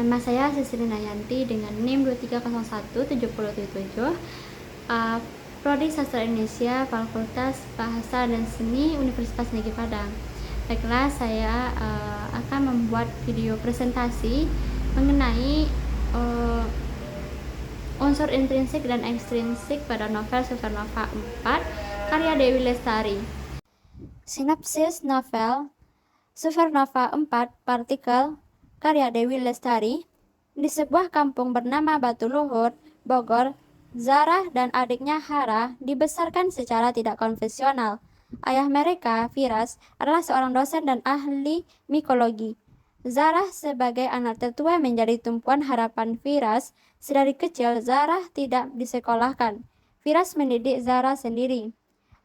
Nama saya Sisri Nayanti dengan NIM 23017077, Prodi Sastra Indonesia, Fakultas Bahasa dan Seni, Universitas Negeri Padang. Baiklah, saya akan membuat video presentasi mengenai unsur intrinsik dan ekstrinsik pada novel Supernova 4 karya Dewi Lestari. Sinopsis novel Supernova 4 Partikel karya Dewi Lestari. Di sebuah kampung bernama Batu Luhur, Bogor, Zarah dan adiknya Hara dibesarkan secara tidak konvensional. Ayah mereka, Firas, adalah seorang dosen dan ahli mikologi. Zarah sebagai anak tertua menjadi tumpuan harapan Firas. Sedari kecil, Zarah tidak disekolahkan. Firas mendidik Zarah sendiri.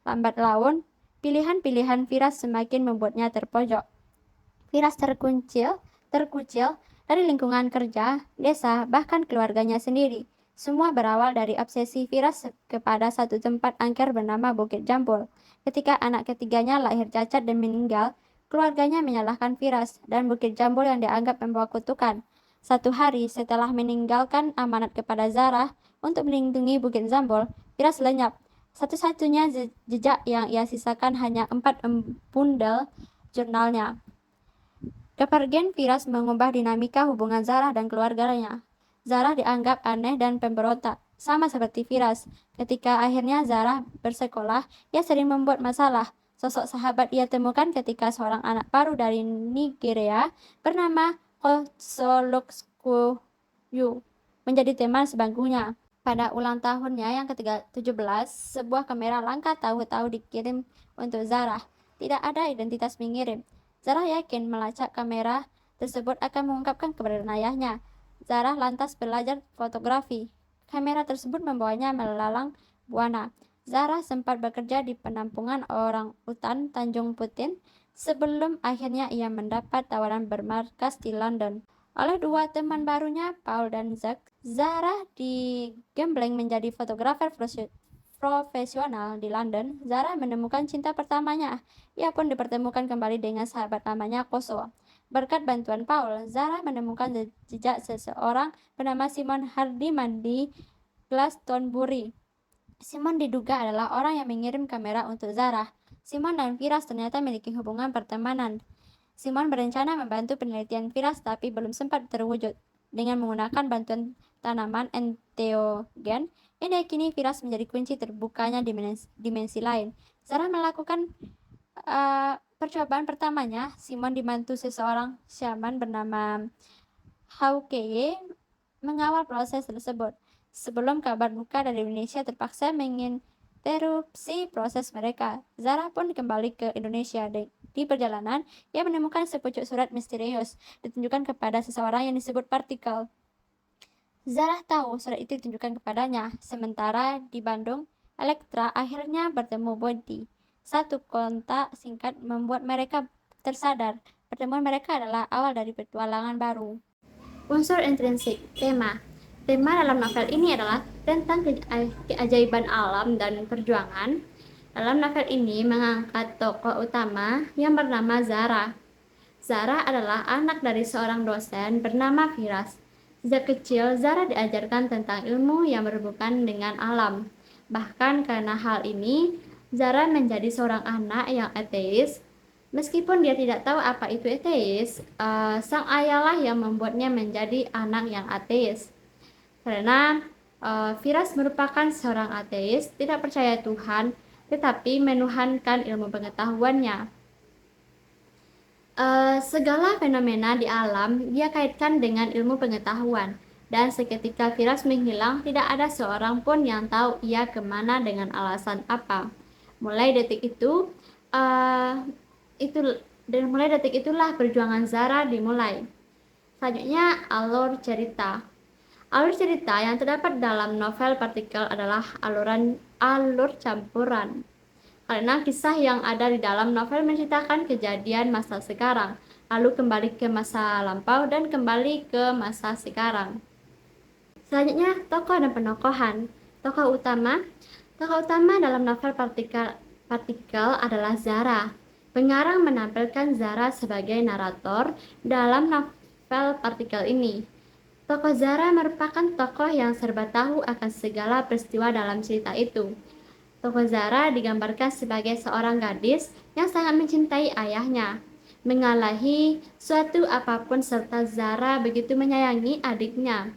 Lambat laun, pilihan-pilihan Firas semakin membuatnya terpojok. Firas terkucil dari lingkungan kerja, desa, bahkan keluarganya sendiri. Semua berawal dari obsesi Firas kepada satu tempat angker bernama Bukit Jambul. Ketika anak ketiganya lahir cacat dan meninggal, keluarganya menyalahkan Firas dan Bukit Jambul yang dianggap membawa kutukan. Satu hari setelah meninggalkan amanat kepada Zarah untuk melindungi Bukit Jambul, Firas lenyap. Satu-satunya jejak yang ia sisakan hanya 4 bundel jurnalnya. Kepergian Firas mengubah dinamika hubungan Zarah dan keluarganya. Zarah dianggap aneh dan pemberontak, sama seperti Firas. Ketika akhirnya Zarah bersekolah, ia sering membuat masalah. Sosok sahabat ia temukan ketika seorang anak baru dari Nigeria bernama Kosolokskuyu menjadi teman sebangkunya. Pada ulang tahunnya yang ke-17, sebuah kamera langka tahu-tahu dikirim untuk Zarah. Tidak ada identitas pengirim. Zarah yakin melacak kamera tersebut akan mengungkapkan keberadaan ayahnya. Zarah lantas belajar fotografi. Kamera tersebut membawanya melalang buana. Zarah sempat bekerja di penampungan orang utan Tanjung Putin sebelum akhirnya ia mendapat tawaran bermarkas di London. Oleh dua teman barunya, Paul dan Zack, Zarah digembleng menjadi fotografer profesional di London. Zarah menemukan cinta pertamanya. Ia pun dipertemukan kembali dengan sahabat lamanya Koso. Berkat bantuan Paul, Zarah menemukan jejak seseorang bernama Simon Hardiman di Glastonbury. Simon diduga adalah orang yang mengirim kamera untuk Zarah. Simon dan Firas ternyata memiliki hubungan pertemanan. Simon berencana membantu penelitian Firas tapi belum sempat terwujud. Dengan menggunakan bantuan tanaman enteogen, yang diyakini Firas menjadi kunci terbukanya dimensi lain. Zarah melakukan percobaan pertamanya. Simon dibantu seseorang syaman bernama Haukeye mengawal proses tersebut. Sebelum kabar duka dari Indonesia terpaksa menginterupsi proses mereka, Zarah pun kembali ke Indonesia. Di perjalanan, ia menemukan sepucuk surat misterius ditunjukkan kepada seseorang yang disebut Partikel. Zarah tahu surat itu ditunjukkan kepadanya. Sementara di Bandung, Elektra akhirnya bertemu Bodi. Satu kontak singkat membuat mereka tersadar. Pertemuan mereka adalah awal dari petualangan baru. Unsur intrinsik, tema dalam novel ini adalah tentang keajaiban alam dan perjuangan. Dalam novel ini mengangkat tokoh utama yang bernama Zarah. Zarah adalah anak dari seorang dosen bernama Firas. Sejak kecil, Zarah diajarkan tentang ilmu yang berhubungan dengan alam. Bahkan karena hal ini, Zarah menjadi seorang anak yang ateis. Meskipun dia tidak tahu apa itu ateis, sang ayahlah yang membuatnya menjadi anak yang ateis. Karena Firas merupakan seorang ateis, tidak percaya Tuhan, tetapi menuhankan ilmu pengetahuannya. Segala fenomena di alam dia kaitkan dengan ilmu pengetahuan, dan seketika Firas menghilang, tidak ada seorang pun yang tahu ia kemana dengan alasan apa. Mulai detik itulah perjuangan Zarah dimulai. Selanjutnya, alur cerita. Alur cerita yang terdapat dalam novel Partikel adalah alur campuran. Karena kisah yang ada di dalam novel menceritakan kejadian masa sekarang, lalu kembali ke masa lampau dan kembali ke masa sekarang. Selanjutnya, tokoh dan penokohan. Tokoh utama dalam novel Partikel adalah Zarah. Pengarang menampilkan Zarah sebagai narator dalam novel Partikel ini. Tokoh Zara merupakan tokoh yang serba tahu akan segala peristiwa dalam cerita itu. Tokoh Zara digambarkan sebagai seorang gadis yang sangat mencintai ayahnya, mengalahi suatu apapun serta Zara begitu menyayangi adiknya.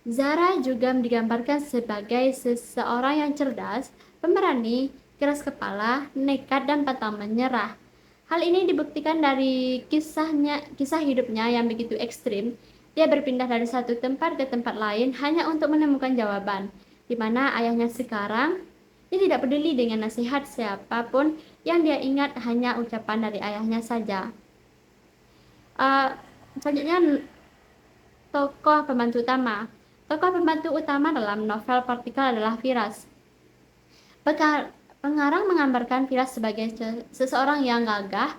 Zara juga digambarkan sebagai seseorang yang cerdas, pemberani, keras kepala, nekat dan pantang menyerah. Hal ini dibuktikan dari kisah hidupnya yang begitu ekstrim. Dia berpindah dari satu tempat ke tempat lain hanya untuk menemukan jawaban, di mana ayahnya sekarang. Dia tidak peduli dengan nasihat siapapun yang dia ingat hanya ucapan dari ayahnya saja. Selanjutnya, tokoh pembantu utama. Tokoh pembantu utama dalam novel Partikel adalah Firas. Pengarang menggambarkan Firas sebagai seseorang yang gagah,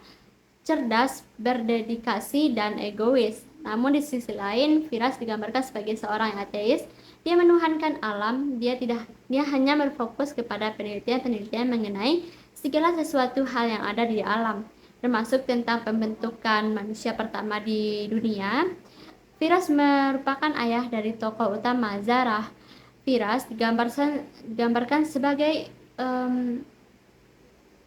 cerdas, berdedikasi, dan egois. Namun di sisi lain, Firas digambarkan sebagai seorang yang ateis. Dia menuhankan alam, dia hanya berfokus kepada penelitian-penelitian mengenai segala sesuatu hal yang ada di alam, termasuk tentang pembentukan manusia pertama di dunia. Firas merupakan ayah dari tokoh utama Zarah. Firas digambarkan sebagai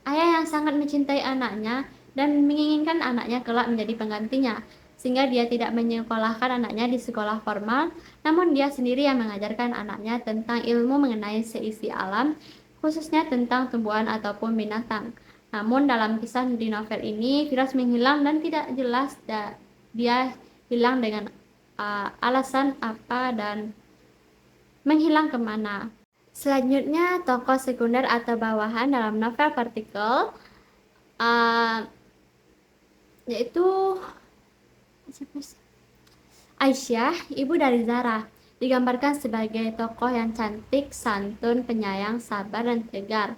ayah yang sangat mencintai anaknya dan menginginkan anaknya kelak menjadi penggantinya, sehingga dia tidak menyekolahkan anaknya di sekolah formal, namun dia sendiri yang mengajarkan anaknya tentang ilmu mengenai seisi alam, khususnya tentang tumbuhan ataupun binatang. Namun dalam kisah di novel ini, Firas menghilang dan tidak jelas dia hilang dengan alasan apa dan menghilang kemana. Selanjutnya, tokoh sekunder atau bawahan dalam novel Partikel yaitu Aisyah, ibu dari Zara, digambarkan sebagai tokoh yang cantik, santun, penyayang, sabar, dan tegar.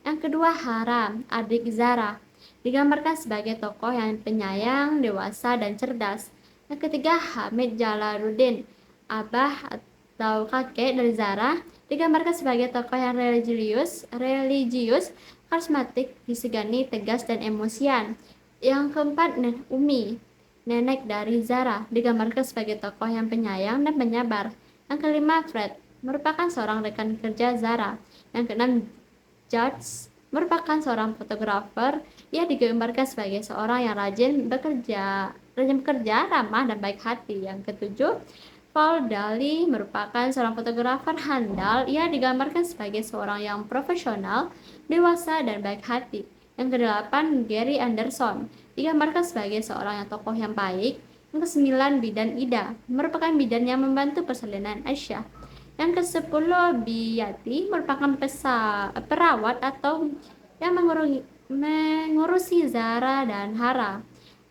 Yang kedua, Hara, adik Zara, digambarkan sebagai tokoh yang penyayang, dewasa, dan cerdas. Yang ketiga, Hamid Jalaluddin, abah atau kakek dari Zara, digambarkan sebagai tokoh yang religius, karismatik, disegani, tegas, dan emosian. Yang keempat, Umi, nenek dari Zara, digambarkan sebagai tokoh yang penyayang dan penyabar. Yang kelima, Fred, merupakan seorang rekan kerja Zara. Yang keenam, George, merupakan seorang fotografer. Ia digambarkan sebagai seorang yang rajin bekerja, ramah, dan baik hati. Yang ketujuh, Paul Daly merupakan seorang fotografer handal. Ia digambarkan sebagai seorang yang profesional, dewasa, dan baik hati. Yang kedelapan, Gary Anderson, digambarkan sebagai seorang yang tokoh yang baik. Yang kesembilan, Bidan Ida, merupakan bidan yang membantu persalinan Aisyah. Yang kesepuluh, Biyati, merupakan perawat atau yang mengurusi Zara dan Hara.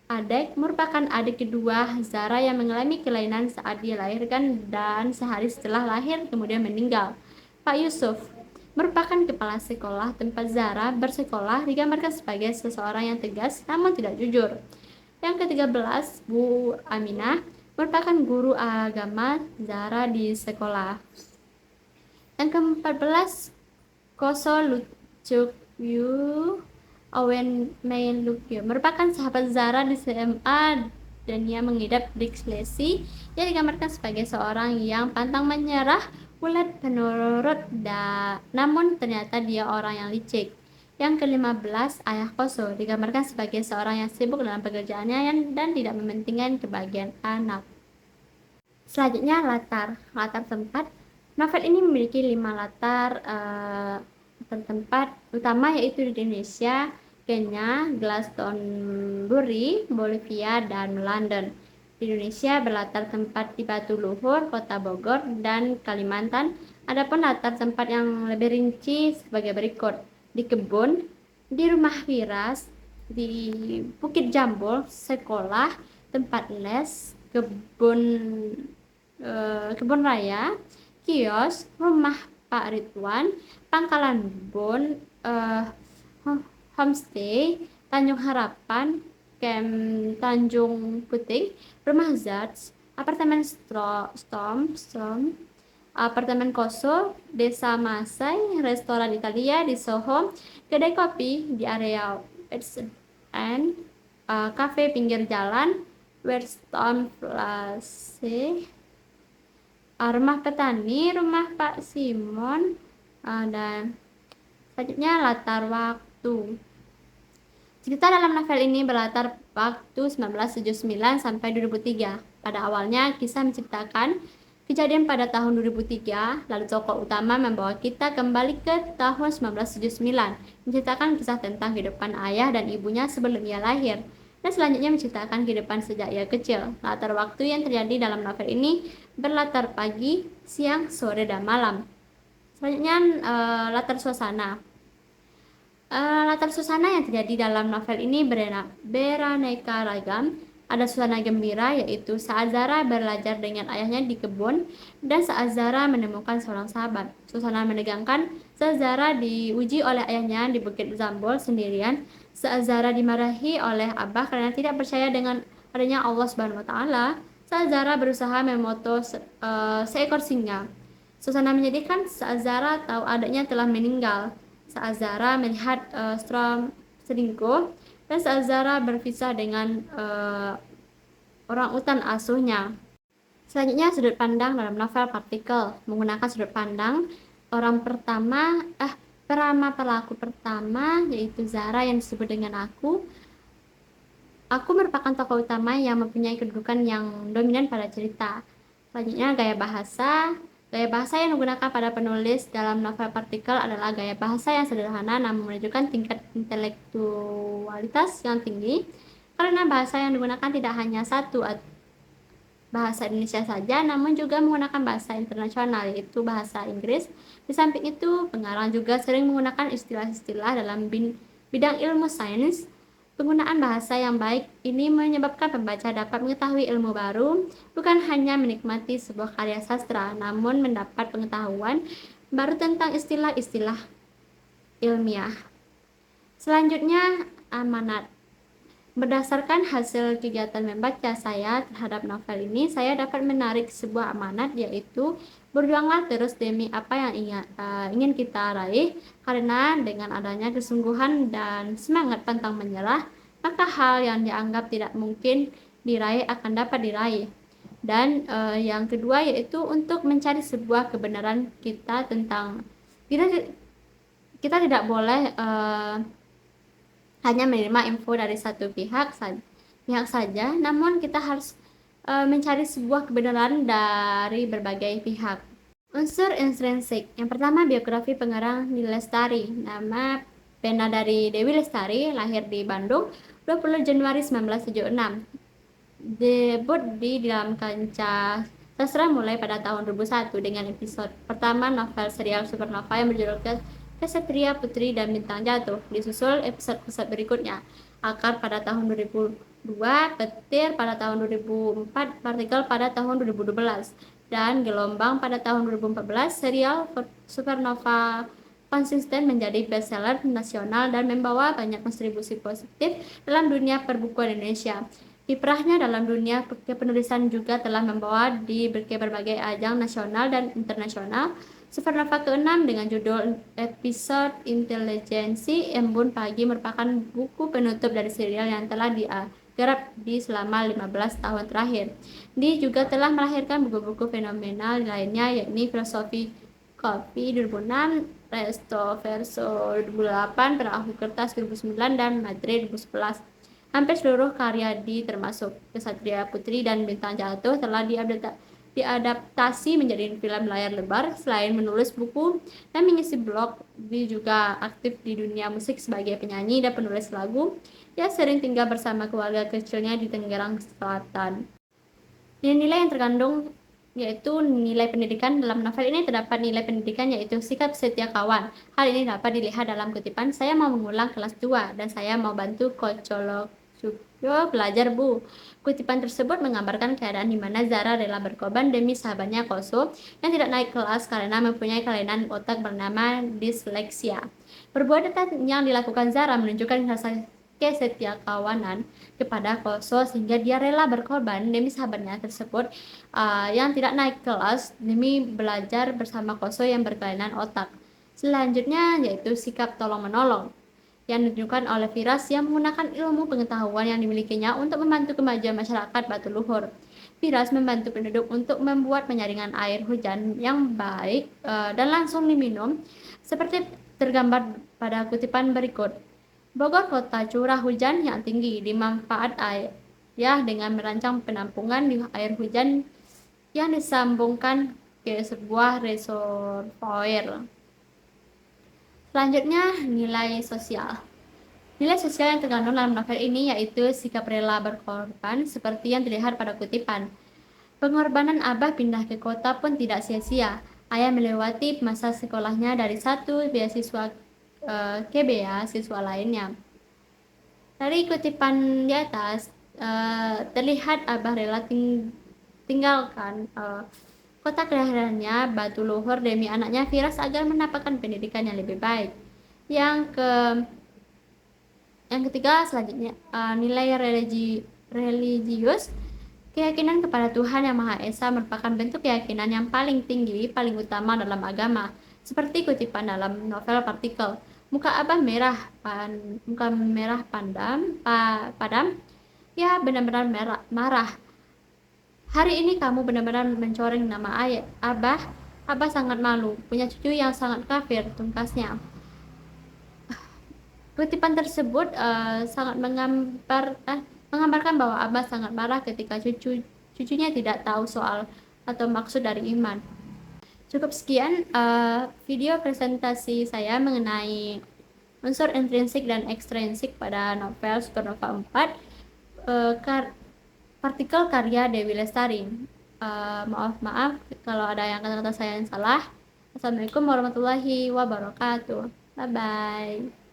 Adek merupakan adik kedua Zara yang mengalami kelainan saat dilahirkan dan sehari setelah lahir kemudian meninggal. Pak Yusuf merupakan kepala sekolah tempat Zara bersekolah, digambarkan sebagai seseorang yang tegas namun tidak jujur. Yang ke-13, Bu Aminah, merupakan guru agama Zara di sekolah. Yang ke-14, Koso Lucukyu Owen Meilukyu, merupakan sahabat Zara di SMA dan ia mengidap dislesi. Ia digambarkan sebagai seorang yang pantang menyerah, ulet, penurut, namun ternyata dia orang yang licik. Yang ke-15, Ayah Koso, digambarkan sebagai seorang yang sibuk dalam pekerjaannya dan tidak mementingkan kebahagiaan anak. Selanjutnya, latar tempat. Novel ini memiliki 5 latar tempat utama, yaitu di Indonesia, Kenya, Glastonbury, Bolivia, dan London. Di Indonesia berlatar tempat di Batu Luhur, Kota Bogor, dan Kalimantan. Adapun latar tempat yang lebih rinci sebagai berikut: di kebun, di rumah Firas, di Bukit Jambul, sekolah, tempat les, kebun raya, kios, rumah Pak Ridwan, Pangkalan Bon, homestay, Tanjung Harapan, Camp Tanjung Puting, Rumah Zats, apartemen Storm, apartemen Koso, Desa Masai, restoran Italia di Soho, kedai kopi di area West End, kafe pinggir jalan, Weston Place, Rumah petani, rumah Pak Simon, dan selanjutnya latar waktu. Cerita dalam novel ini berlatar waktu 1979 sampai 2003. Pada awalnya, kisah menceritakan kejadian pada tahun 2003, lalu tokoh utama membawa kita kembali ke tahun 1979, menceritakan kisah tentang kehidupan ayah dan ibunya sebelum ia lahir, dan selanjutnya menceritakan kehidupan sejak ia kecil. Latar waktu yang terjadi dalam novel ini berlatar pagi, siang, sore, dan malam. Selanjutnya, latar suasana. Latar suasana yang terjadi dalam novel ini beraneka ragam. Ada suasana gembira, yaitu saat Zara belajar dengan ayahnya di kebun dan saat Zara menemukan seorang sahabat. Suasana menegangkan saat Zara diuji oleh ayahnya di Bukit Zambul sendirian, saat Zara dimarahi oleh Abah karena tidak percaya dengan adanya Allah Subhanahu wa taala, saat Zara berusaha memoto seekor singa. Suasana menyedihkan saat Zara tahu adiknya telah meninggal, saat Zara melihat Storm selingkuh, dan saat Zara berpisah dengan orang utan asuhnya. Selanjutnya, sudut pandang dalam novel Partikel menggunakan sudut pandang orang pertama, perama pelaku pertama, yaitu Zara yang disebut dengan aku. Aku merupakan tokoh utama yang mempunyai kedudukan yang dominan pada cerita. Selanjutnya, gaya bahasa. Gaya bahasa yang digunakan pada penulis dalam novel Partikel adalah gaya bahasa yang sederhana namun menunjukkan tingkat intelektualitas yang tinggi, karena bahasa yang digunakan tidak hanya satu bahasa Indonesia saja, namun juga menggunakan bahasa internasional, yaitu bahasa Inggris. Di samping itu, pengarang juga sering menggunakan istilah-istilah dalam bidang ilmu sains. Penggunaan bahasa yang baik ini menyebabkan pembaca dapat mengetahui ilmu baru, bukan hanya menikmati sebuah karya sastra, namun mendapat pengetahuan baru tentang istilah-istilah ilmiah. Selanjutnya, amanat. Berdasarkan hasil kegiatan membaca saya terhadap novel ini, saya dapat menarik sebuah amanat, yaitu berjuanglah terus demi apa yang ingin kita raih, karena dengan adanya kesungguhan dan semangat pantang menyerah, maka hal yang dianggap tidak mungkin diraih akan dapat diraih. Dan yang kedua yaitu untuk mencari sebuah kebenaran kita tentang kita tidak boleh hanya menerima info dari satu pihak saja, namun kita harus mencari sebuah kebenaran dari berbagai pihak. Unsur intrinsik. Yang pertama, biografi pengarang Dewi Lestari. Nama pena dari Dewi Lestari, lahir di Bandung 20 Januari 1976. Debut di dalam kancah sastra mulai pada tahun 2001 dengan episode pertama novel serial Supernova yang berjudul Kesatria Putri dan Bintang Jatuh, disusul episode-episode berikutnya. Akar pada tahun 2002, Petir pada tahun 2004, Partikel pada tahun 2012, dan Gelombang pada tahun 2014. Serial Supernova konsisten menjadi bestseller nasional dan membawa banyak kontribusi positif dalam dunia perbukuan Indonesia. Kiprahnya dalam dunia kepenulisan juga telah membawa di berbagai ajang nasional dan internasional. Supernova ke-6 dengan judul episode Intelijensi Embun Pagi merupakan buku penutup dari serial yang telah digarap di selama 15 tahun terakhir. Dia juga telah melahirkan buku-buku fenomenal lainnya, yakni Filosofi Kopi 2006, Resto Verso 2008, Perahu Kertas 2009, dan Madrid 2011. Hampir seluruh karya termasuk Kesatria Putri dan Bintang Jatuh telah diadaptasi menjadi film layar lebar. Selain menulis buku dan mengisi blog, dia juga aktif di dunia musik sebagai penyanyi dan penulis lagu. Dia sering tinggal bersama keluarga kecilnya di Tangerang Selatan. Nilai yang terkandung yaitu nilai pendidikan. Dalam novel ini terdapat nilai pendidikan, yaitu sikap setia kawan. Hal ini dapat dilihat dalam kutipan, "Saya mau mengulang kelas 2 dan saya mau bantu Kocolok Yo belajar Bu." Kutipan tersebut menggambarkan keadaan di mana Zara rela berkorban demi sahabatnya Koso yang tidak naik kelas karena mempunyai kelainan otak bernama disleksia. Perbuatan yang dilakukan Zara menunjukkan rasa kesetiakawanan kepada Koso sehingga dia rela berkorban demi sahabatnya tersebut yang tidak naik kelas demi belajar bersama Koso yang berkelainan otak. Selanjutnya yaitu sikap tolong-menolong yang ditunjukkan oleh Firas yang menggunakan ilmu pengetahuan yang dimilikinya untuk membantu kemajuan masyarakat Batu Luhur. Piras membantu penduduk untuk membuat penyaringan air hujan yang baik dan langsung diminum, seperti tergambar pada kutipan berikut. Bogor kota curah hujan yang tinggi dimanfaat air ya dengan merancang penampungan di air hujan yang disambungkan ke sebuah reservoir. Selanjutnya, nilai sosial. Nilai sosial yang terkandung dalam novel ini yaitu sikap rela berkorban seperti yang terlihat pada kutipan. Pengorbanan Abah pindah ke kota pun tidak sia-sia. Ayah melewati masa sekolahnya dari satu beasiswa ke beasiswa lainnya. Dari kutipan di atas, terlihat Abah rela tinggalkan kota kelahirannya Batu Luhur demi anaknya Firas agar mendapatkan pendidikan yang lebih baik. Yang ketiga selanjutnya, nilai religius. Keyakinan kepada Tuhan Yang Maha Esa merupakan bentuk keyakinan yang paling tinggi, paling utama dalam agama. Seperti kutipan dalam novel Partikel. Muka merah padam, ya benar-benar marah. Hari ini kamu benar-benar mencoreng nama ayah. Abah sangat malu, punya cucu yang sangat kafir, tungkasnya. Kutipan tersebut sangat menggambarkan bahwa Abah sangat marah ketika cucunya tidak tahu soal atau maksud dari iman. Cukup sekian video presentasi saya mengenai unsur intrinsik dan ekstrinsik pada novel Supernova 4 Partikel karya Dewi Lestari. Maaf kalau ada yang kata-kata saya yang salah. Assalamualaikum warahmatullahi wabarakatuh. Bye bye.